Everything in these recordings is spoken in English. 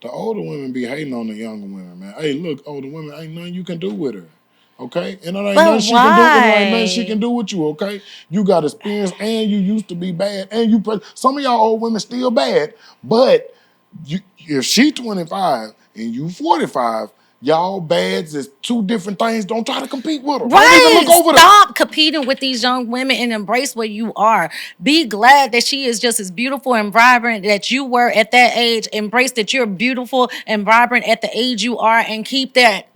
The older women be hating on the younger women, man. Hey, look, older women, ain't nothing you can do with her. Okay? And it ain't But nothing she can do, and it ain't nothing she can why? do with you, okay? You got experience and you used to be bad. And some of y'all old women still bad, but if she 25 and you 45, y'all bads is two different things. Don't try to compete with her. Don't even Right. look over there. Stop competing with these young women and embrace where you are. Be glad that she is just as beautiful and vibrant that you were at that age. Embrace that you're beautiful and vibrant at the age you are and keep that.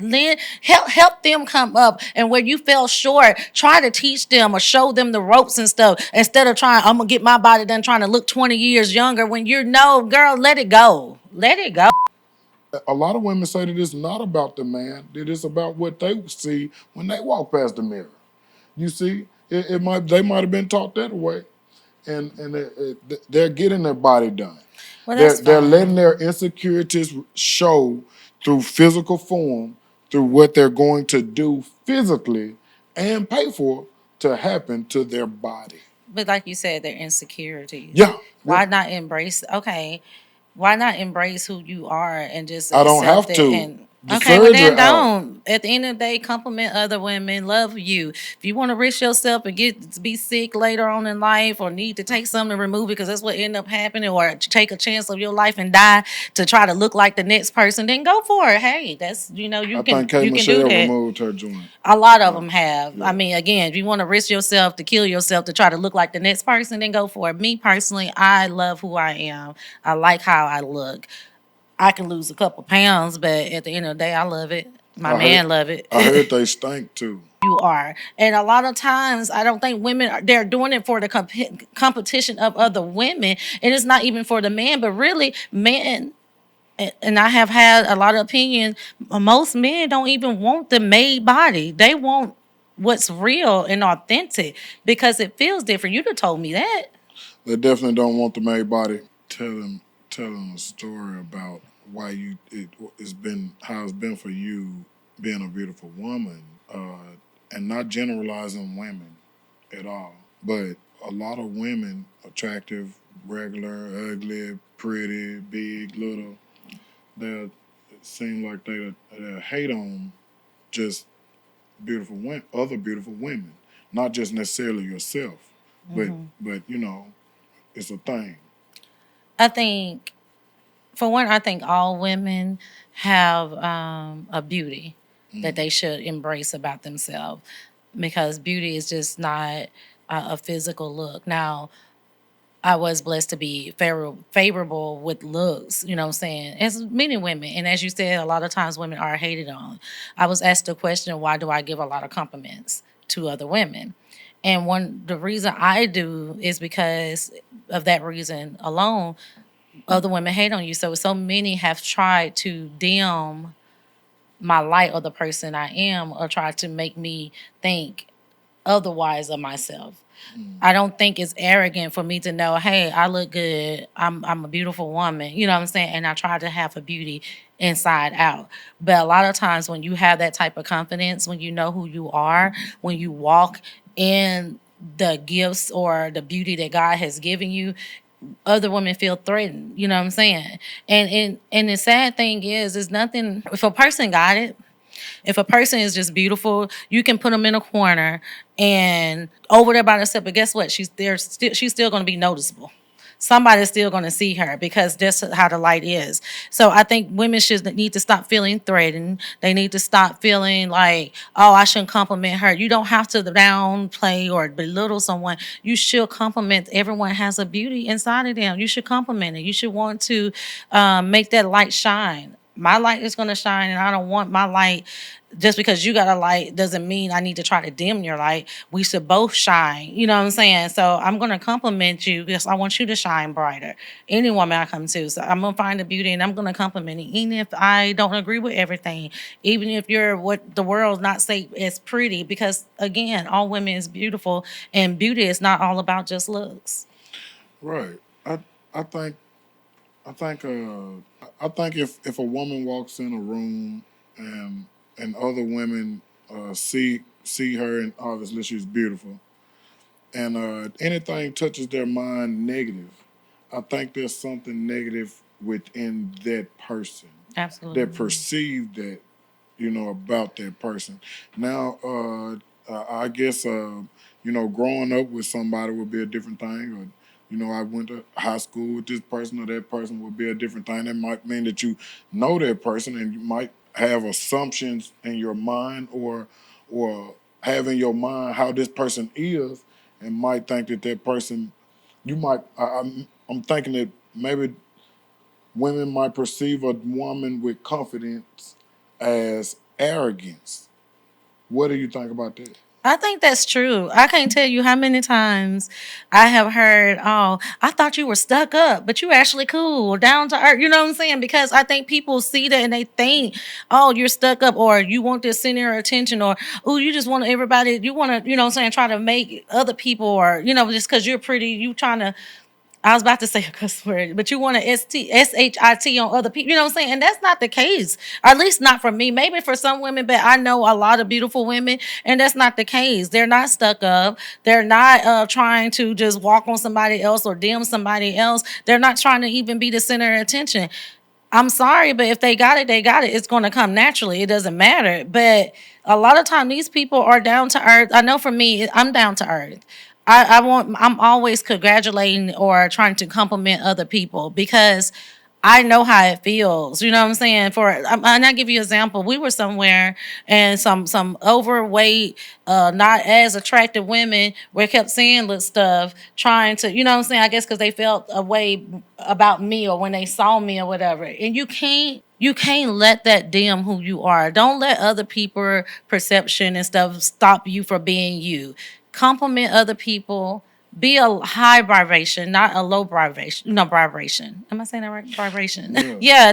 Help them come up. And where you fell short, try to teach them or show them the ropes and stuff instead of trying, I'm going to get my body done trying to look 20 years younger when you're no, girl, let it go. Let it go. A lot of women say that it's not about the man, that it's about what they see when they walk past the mirror. You see, they might have been taught that way, and they're getting their body done. Well, They're that's they're letting fine. their insecurities show through physical form, through what they're going to do physically and pay for to happen to their body. But like you said, they're insecurities. Yeah, yeah. Why not embrace? Okay, why not embrace who you are and just I don't accept have it? to. And The okay, well surgery then out. don't. At the end of the day, compliment other women, love you. If you want to risk yourself and get to be sick later on in life, or need to take something to remove it because that's what ended up happening, or take a chance of your life and die to try to look like the next person, then go for it. Hey, that's I think K you can do Michelle that. removed her joint. A lot of Yeah, them have. I yeah. mean, again, if you want to risk yourself to kill yourself to try to look like the next person, then go for it. Me personally, I love who I am. I like how I look. I can lose a couple pounds, but at the end of the day, I love it. My I heard man love I it. heard they stink too. You are, and a lot of times, I don't think they're doing it for the competition of other women, and it's not even for the man, but really men. And I have had a lot of opinion. Most men don't even want the made body. They want what's real and authentic because it feels different. You'd have told me that. They definitely don't want the made body. Telling a story about why it's been how it's been for you being a beautiful woman, and not generalizing women at all, but a lot of women, attractive, regular, ugly, pretty, big, little, they seem like they hate on just beautiful women, other beautiful women, not just necessarily yourself, but it's a thing. I think, for one, I think all women have a beauty that they should embrace about themselves because beauty is just not a physical look. Now, I was blessed to be favorable with looks, you know what I'm saying? As many women. And as you said, a lot of times women are hated on. I was asked the question, why do I give a lot of compliments to other women? And the reason I do is because of that reason alone, other women hate on you. So many have tried to dim my light or the person I am or try to make me think otherwise of myself. I don't think it's arrogant for me to know, hey, I look good. I'm a beautiful woman. You know what I'm saying? And I try to have a beauty inside out. But a lot of times when you have that type of confidence, when you know who you are, when you walk in the gifts or the beauty that God has given you, other women feel threatened. You know what I'm saying? And the sad thing is nothing. If a person got it, if a person is just beautiful, you can put them in a corner and over there by herself. But guess what? She's still going to be noticeable. Somebody's still going to see her because that's how the light is. So I think women should need to stop feeling threatened. They need to stop feeling like, oh, I shouldn't compliment her. You don't have to downplay or belittle someone. You should compliment. Everyone has a beauty inside of them. You should compliment it. You should want to make that light shine. My light is going to shine, and I don't want my light. Just because you got a light doesn't mean I need to try to dim your light. We should both shine. You know what I'm saying? So I'm going to compliment you because I want you to shine brighter. Any woman I come to. So I'm going to find the beauty and I'm going to compliment it. Even if I don't agree with everything. Even if you're what the world's not say is pretty. Because again, all women is beautiful. And beauty is not all about just looks. Right. I think I think I think if a woman walks in a room and other women see her and obviously she's beautiful and anything touches their mind negative, I think there's something negative within that person that Absolutely. perceive that, about that person. Now, I guess, growing up with somebody would be a different thing. Or, I went to high school with this person or that person would be a different thing. That might mean that you know that person and you might have assumptions in your mind or have in your mind how this person is and might think that that person, you might, I'm thinking that maybe women might perceive a woman with confidence as arrogance. What do you think about that? I think that's true. I can't tell you how many times I have heard, "Oh, I thought you were stuck up, but you actually cool, down to earth." You know what I'm saying? Because I think people see that and they think, "Oh, you're stuck up," or "You want this center of attention," or "Oh, you just want everybody." You want to, you know what I'm saying? Try to make other people, or just because you're pretty, you trying to. I was about to say a cuss word, but you want to SHIT on other people. You know what I'm saying? And that's not the case. Or at least not for me. Maybe for some women, but I know a lot of beautiful women, and that's not the case. They're not stuck up. They're not trying to just walk on somebody else or dim somebody else. They're not trying to even be the center of attention. I'm sorry, but if they got it, they got it. It's going to come naturally. It doesn't matter. But a lot of time, these people are down to earth. I know for me, I'm down to earth. I'm always congratulating or trying to compliment other people because I know how it feels. You know what I'm saying? And I give you an example. We were somewhere and some overweight, not as attractive women were kept saying little stuff, trying to, you know what I'm saying? I guess because they felt a way about me or when they saw me or whatever. And you can't let that dim who you are. Don't let other people perception and stuff stop you from being you. Compliment other people. Be a high vibration, not a low vibration. No vibration. Am I saying that right? Vibration. Yeah. Yeah.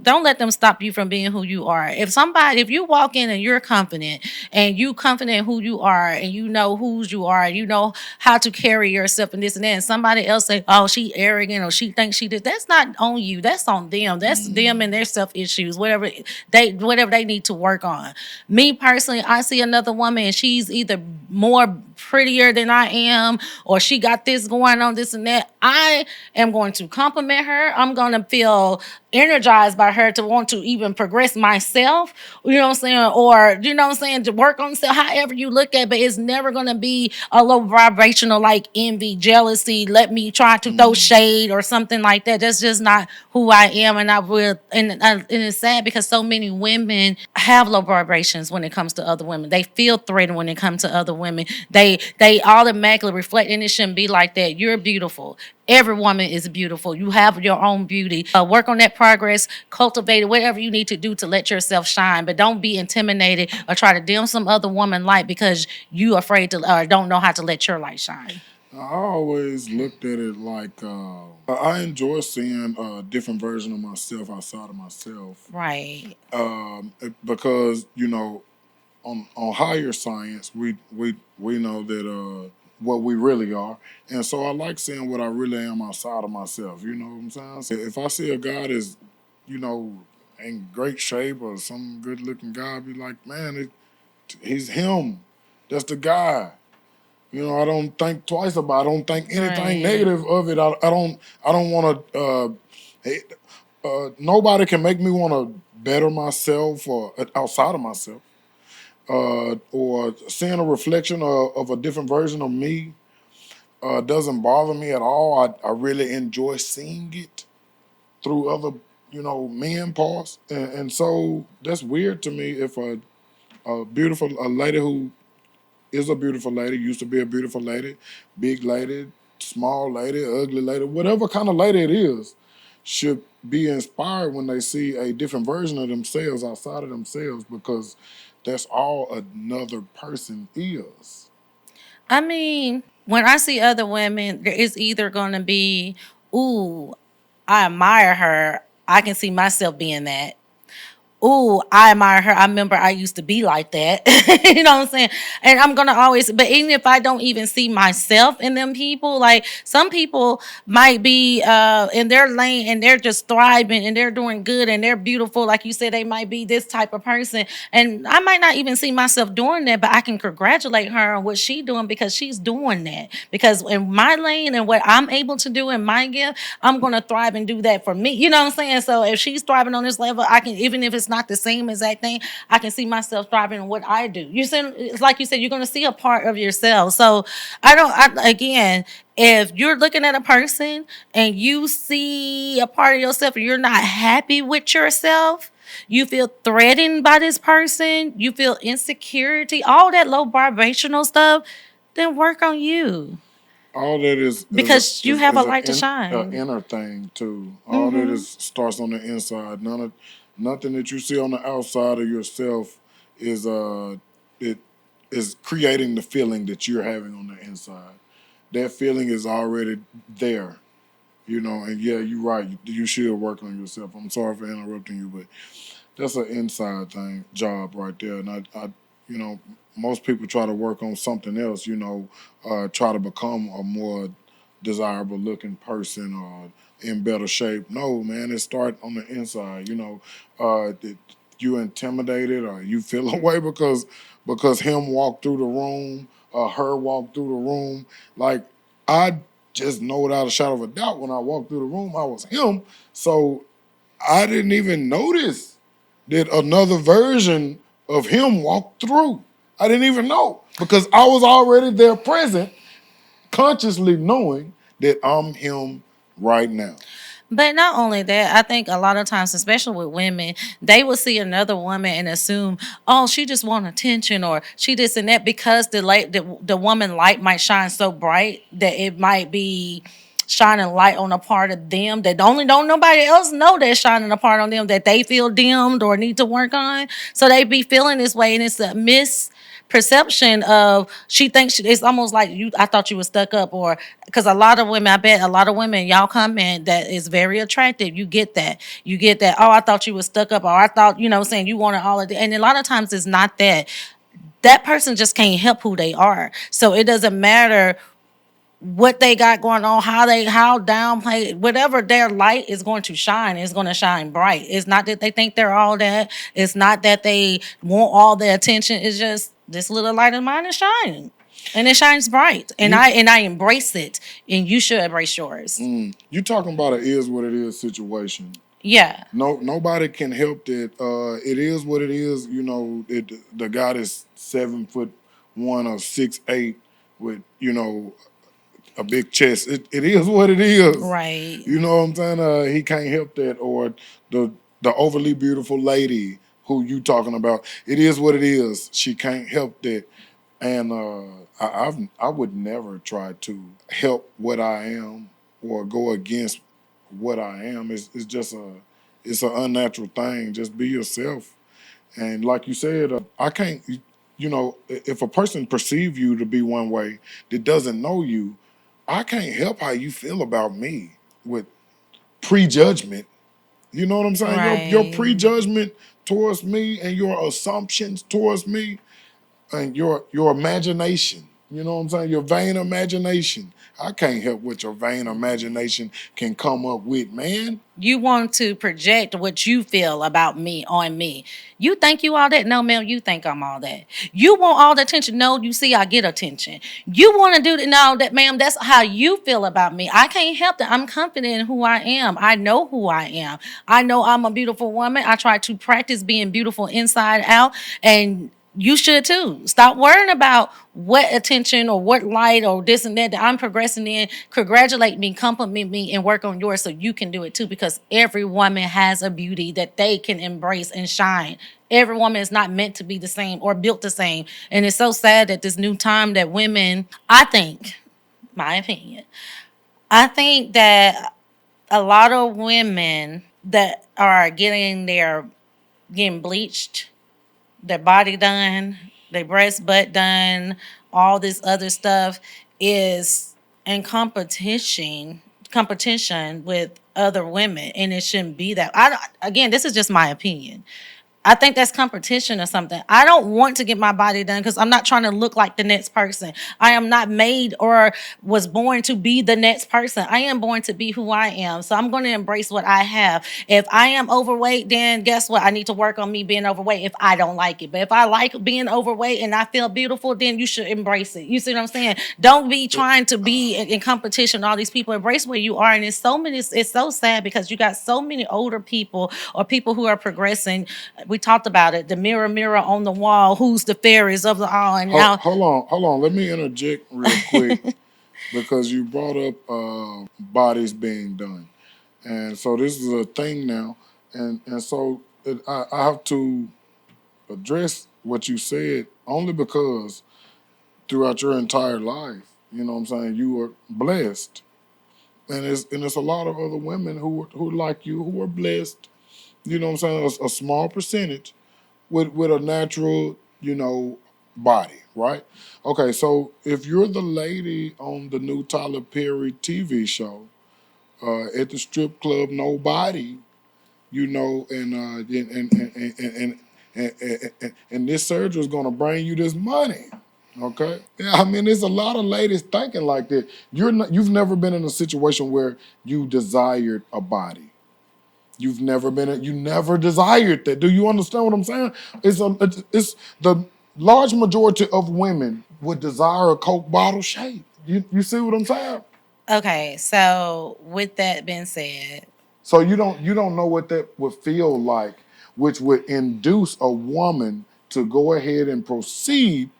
Don't let them stop you from being who you are. If you walk in and you're confident and you confident who you are and you know whose you are, you know how to carry yourself and this and that. And somebody else say, "Oh, she arrogant," or "She thinks she did." That's not on you. That's on them. That's them and their self issues. Whatever they need to work on. Me personally, I see another woman and she's either more prettier than I am, or she got this going on, this and that. I am going to compliment her. I'm going to feel energized by her to want to even progress myself, you know what I'm saying? Or, you know what I'm saying, to work on self, however you look at it, but it's never going to be a low vibrational like envy, jealousy, let me try to throw shade or something like that. That's just not who I am. And I will, and it's sad because so many women have low vibrations when it comes to other women. They feel threatened when it comes to other women. They automatically reflect, and it shouldn't be like that. You're beautiful. Every woman is beautiful. You have your own beauty. Work on that progress, cultivate it, whatever you need to do to let yourself shine. But don't be intimidated or try to dim some other woman light because you afraid to or don't know how to let your light shine. I always looked at it like I enjoy seeing a different version of myself outside of myself Right. because on higher science we know that what we really are, and so I like seeing what I really am outside of myself. You know what I'm saying? So if I see a guy that's you know in great shape or some good looking guy, I be like, man, he's him. That's the guy. I don't think twice about it. I don't think anything Right. negative of it. I don't want to. Nobody can make me want to better myself or outside of myself. Or seeing a reflection of a different version of me doesn't bother me at all. I really enjoy seeing it through other, men parts, and so that's weird to me if a lady who is a beautiful lady, used to be a beautiful lady, big lady, small lady, ugly lady, whatever kind of lady it is, should be inspired when they see a different version of themselves outside of themselves because that's all another person is. I mean, when I see other women, there is either going to be, ooh, I admire her. I can see myself being that. ooh, I admire her. I remember I used to be like that. You know what I'm saying? And I'm gonna always, but even if I don't even see myself in them people, like some people might be in their lane and they're just thriving and they're doing good and they're beautiful. Like you said, they might be this type of person. And I might not even see myself doing that, but I can congratulate her on what she's doing because she's doing that. Because in my lane and what I'm able to do in my gift, I'm gonna thrive and do that for me. You know what I'm saying? So if she's thriving on this level, I can, even if it's not the same exact thing, I can see myself thriving in what I do. You said, it's like you said, you're gonna see a part of yourself. So again, if you're looking at a person and you see a part of yourself and you're not happy with yourself, you feel threatened by this person, you feel insecurity, all that low vibrational stuff, then work on you All that because you have a is light to a shine. inner thing too. All that Hmm. is starts on the inside. Nothing that you see on the outside of yourself is it is creating the feeling that you're having on the inside. That feeling is already there, and yeah, you're right. You should work on yourself. I'm sorry for interrupting you, but that's an inside thing job right there. And you know, most people try to work on something else. Try to become a more desirable looking person or in better shape. No, man, it start on the inside. You intimidated or you feel away because him walked through the room or her walked through the room. Like I just know without a shadow of a doubt when I walked through the room, I was him. So I didn't even notice that another version of him walked through. I didn't even know because I was already there present, consciously knowing that I'm him right now. But not only that, I think a lot of times, especially with women, they will see another woman and assume, oh, she just want attention or she this and that because the woman light might shine so bright that it might be shining light on a part of them that only don't nobody else know they're shining a part on them that they feel dimmed or need to work on. So they be feeling this way and it's a perception of she thinks it's almost like you I thought you were stuck up or because a lot of women I bet a lot of women y'all come in that is very attractive you get that oh I thought you were stuck up or I thought saying you wanted all of that and a lot of times it's not that person just can't help who they are so it doesn't matter what they got going on, how downplay, whatever their light is going to shine is going to shine bright. It's not that they think they're all that. It's not that they want all the attention. It's just this little light of mine is shining, and it shines bright, and You I embrace it, and you should embrace yours. you talking about a is what it is situation. Yeah. No, nobody can help that. It is what it is. The guy is 7'1" or 6'8" with a big chest. It is what it is. Right. You know what I'm saying? He can't help that. Or the the overly beautiful lady who you talking about. It is what it is. She can't help that. And I would never try to help what I am or go against what I am. It's just it's an unnatural thing. Just be yourself. And like you said, I can't. If a person perceive you to be one way that doesn't know you, I can't help how you feel about me with prejudgment. You know what I'm saying? Your Right. prejudgment towards me and your assumptions towards me and your imagination. You know what I'm saying? Your vain imagination. I can't help what your vain imagination can come up with, man. You want to project what you feel about me on me. You think you all that? No, ma'am, you think I'm all that. You want all the attention? No, you see, I get attention. You want to do that? No, that, ma'am, that's how you feel about me. I can't help that. I'm confident in who I am. I know who I am. I know I'm a beautiful woman. I try to practice being beautiful inside out. And you should too. Stop worrying about what attention or what light or this and that I'm progressing in. Congratulate me, compliment me, and work on yours so you can do it too. Because every woman has a beauty that they can embrace and shine. Every woman is not meant to be the same or built the same. And it's so sad that this new time that women, I think, my opinion, I think that a lot of women that are getting bleached, their body done, their breast butt done, all this other stuff is in competition with other women, and it shouldn't be that. Again, this is just my opinion. I think that's competition or something. I don't want to get my body done because I'm not trying to look like the next person. I am not made or was born to be the next person. I am born to be who I am. So I'm going to embrace what I have. If I am overweight, then guess what? I need to work on me being overweight if I don't like it. But if I like being overweight and I feel beautiful, then you should embrace it. You see what I'm saying? Don't be trying to be in competition with all these people. Embrace where you are. And it's so sad because you got so many older people or people who are progressing. We talked about it. The mirror, mirror on the wall, who's the fairest of the all? And now, Hold on. Let me interject real quick because you brought up bodies being done, and so this is a thing now, and so I have to address what you said only because throughout your entire life, you know what I'm saying, you were blessed, and it's a lot of other women who like you who are blessed, you know what I'm saying, a small percentage with a natural, body, right? Okay, so if you're the lady on the new Tyler Perry TV show, at the strip club, nobody, and this surgery is gonna bring you this money. Okay, yeah, I mean, there's a lot of ladies thinking like that. You've never been in a situation where you desired a body. You never desired that. Do you understand what I'm saying? It's the large majority of women would desire a Coke bottle shape. You see what I'm saying? okay, so with that being said, So you don't know what that would feel like, which would induce a woman to go ahead and proceed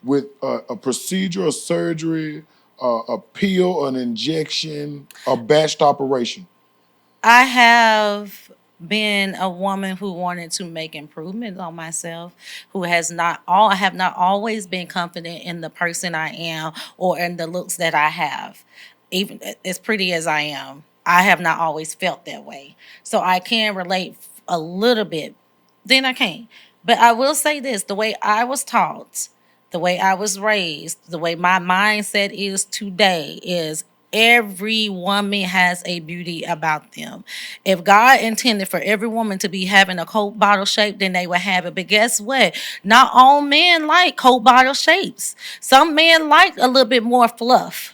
with a procedure, a surgery, a pill, an injection, a batched operation. I have been a woman who wanted to make improvements on myself, who has not all I have not always been confident in the person I am or in the looks that I have. Even as pretty as I am, I have not always felt that way. So I can relate a little bit. Then I can't. But I will say this, the way I was taught, the way I was raised, the way my mindset is today is every woman has a beauty about them. If God intended for every woman to be having a Coke bottle shape, then they would have it. But guess what? Not all men like Coke bottle shapes. Some men like a little bit more fluff.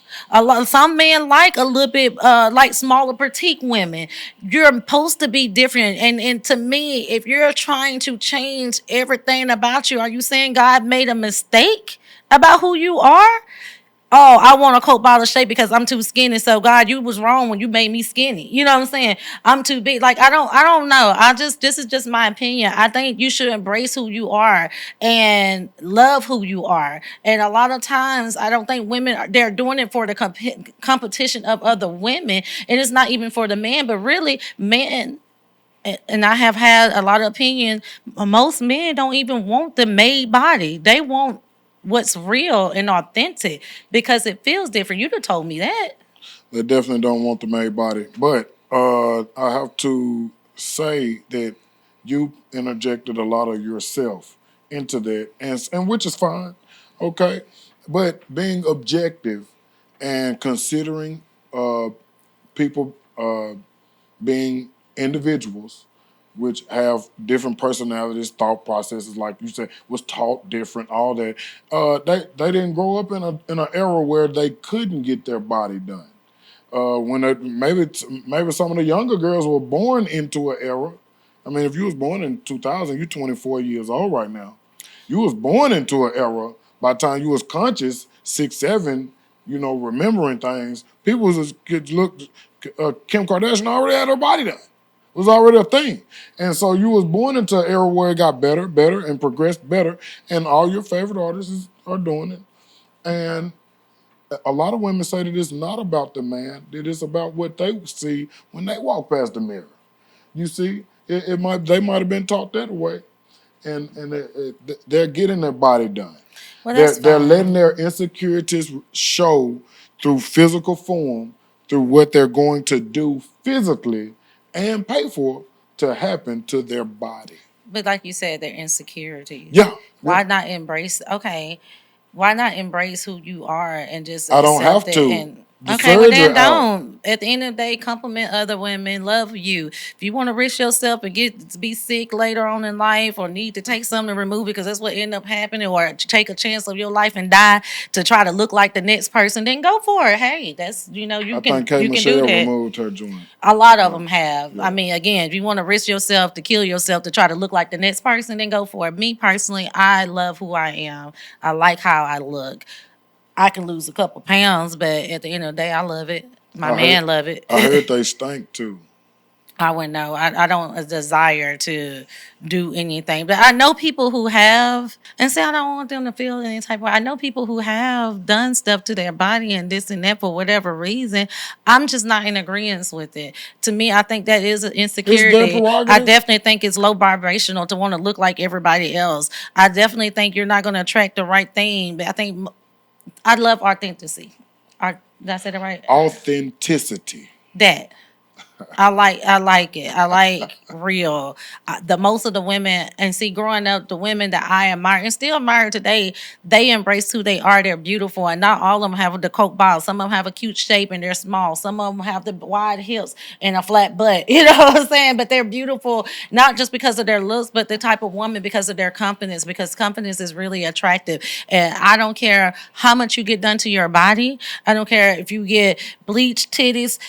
Some men like a little bit like smaller petite women. You're supposed to be different, and to me, if you're trying to change everything about you, are you saying God made a mistake about who you are? Oh, I want a Coke bottle shape because I'm too skinny. So God, you was wrong when you made me skinny. You know what I'm saying? I'm too big. Like I don't know. This is just my opinion. I think you should embrace who you are and love who you are. And a lot of times I don't think they're doing it for the competition of other women. And it's not even for the man, but really men, and I have had a lot of opinion. Most men don't even want the made body. They want what's real and authentic because it feels different. You'd have told me that. They definitely don't want the made body. But I have to say that you interjected a lot of yourself into that, and which is fine, okay. But being objective and considering people being individuals which have different personalities, thought processes, like you said, was taught different, all that. They didn't grow up in an era where they couldn't get their body done. Maybe some of the younger girls were born into an era. I mean, if you was born in 2000, you're 24 years old right now. You was born into an era. By the time you was conscious, 6, 7, remembering things, people was could look. Kim Kardashian already had her body done. It was already a thing, and so you was born into an era where it got better, better, and progressed better, and all your favorite artists are doing it. And a lot of women say that it's not about the man; that it's about what they see when they walk past the mirror. You see, they might have been taught that way, and they're getting their body done. Well, They're that's they're letting fine. their insecurities show through physical form, through what they're going to do physically and pay for to happen to their body. But like you said, they're insecurities. Yeah, yeah. Why not embrace? Okay, why not embrace who you are and just I don't accept have it? to And The Okay, well surgery then out. don't. At the end of the day, compliment other women, love you. If you want to risk yourself and get to be sick later on in life, or need to take something to remove because that's what end up happening, or take a chance of your life and die to try to look like the next person, then go for it. Hey, that's I think K you can do Michelle that. removed her joint. A lot of Yeah, them have. I yeah. mean, again, if you want to risk yourself to kill yourself to try to look like the next person, then go for it. Me personally, I love who I am. I like how I look. I can lose a couple pounds, but at the end of the day, I love it. My I heard man love I it. heard they stink too. I wouldn't know. I don't desire to do anything. But I know people who have, and say I don't want them to feel any type of way. I know people who have done stuff to their body and this and that for whatever reason. I'm just not in agreement with it. To me, I think that is an It's their insecurity. I prerogative. definitely think it's low vibrational to want to look like everybody else. I definitely think you're not going to attract the right thing. But I think I love authenticity. Did I say that right? Authenticity. That. I like it. I like real. The most of the women, and see, growing up, the women that I admire and still admire today, they embrace who they are. They're beautiful, and not all of them have the coke bottle. Some of them have a cute shape and they're small. Some of them have the wide hips and a flat butt. You know what I'm saying? But they're beautiful not just because of their looks, but the type of woman because of their confidence. Because confidence is really attractive, and I don't care how much you get done to your body. I don't care if you get bleached titties,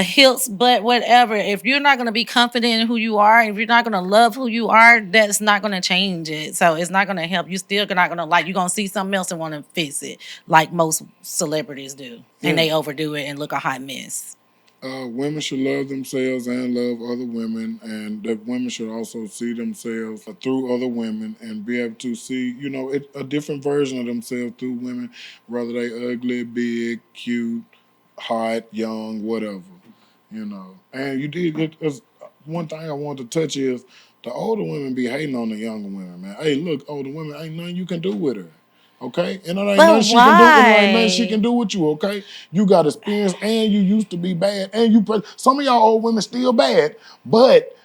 hips, butt, whatever. If you're not going to be confident in who you are, if you're not going to love who you are, that's not going to change it. So it's not going to help. You still not going to like. You're going to see something else and want to fix it, like most celebrities do, and Yeah. they overdo it and look a hot mess. Women should love themselves and love other women, and that women should also see themselves through other women and be able to see, a different version of themselves through women, whether they ugly, big, cute, hot, young, whatever. And you did it. One thing I want to touch is the older women be hating on the younger women, man. Hey, look, older women, ain't nothing you can do with her. Okay? And it ain't nothing But she can do, and it ain't nothing she why? can do with you, okay? You got experience and you used to be bad. And some of y'all old women still bad, but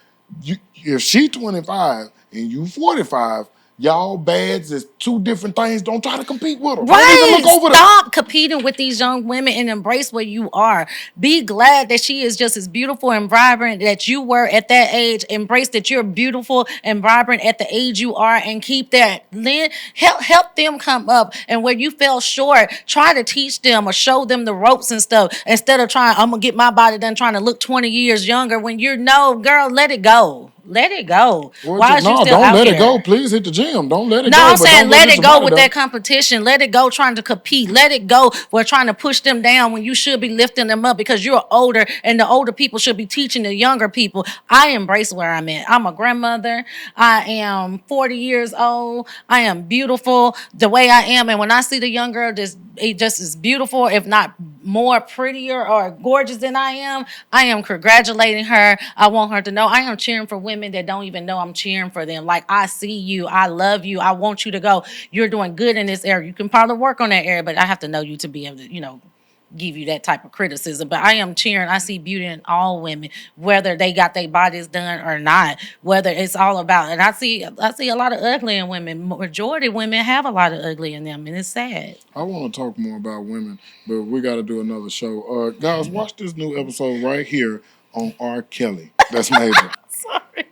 if she 25 and you 45, y'all bads is two different things. Don't try to compete with her. Don't even Right. look over there. Stop competing with these young women and embrace what you are. Be glad that she is just as beautiful and vibrant that you were at that age. Embrace that you're beautiful and vibrant at the age you are, and keep that. Then help them come up. And where you fell short, try to teach them or show them the ropes and stuff instead of trying, I'm going to get my body done trying to look 20 years younger when you're no, girl, let it go. Let it go. Well, Why is you no, still don't out let it go. here? Please hit the gym. Don't let it No, go, I'm but saying don't go let get it your go body with done. that competition. Let it go trying to compete. Let it go. We're trying to push them down when you should be lifting them up because you're older and the older people should be teaching the younger people. I embrace where I'm at. I'm a grandmother. I am 40 years old. I am beautiful the way I am. And when I see the young girl just as beautiful, if not more prettier or gorgeous than I am congratulating her. I want her to know I am cheering for women that don't even know I'm cheering for them. Like, I see you. I love you. I want you to go. You're doing good in this area. You can probably work on that area, but I have to know you to be able to, give you that type of criticism. But I am cheering. I see beauty in all women, whether they got their bodies done or not. Whether it's all about, and I see a lot of ugly in women. Majority of women have a lot of ugly in them, and it's sad. I want to talk more about women, but we got to do another show. Guys, watch this new episode right here on R. Kelly. That's Major. Sorry.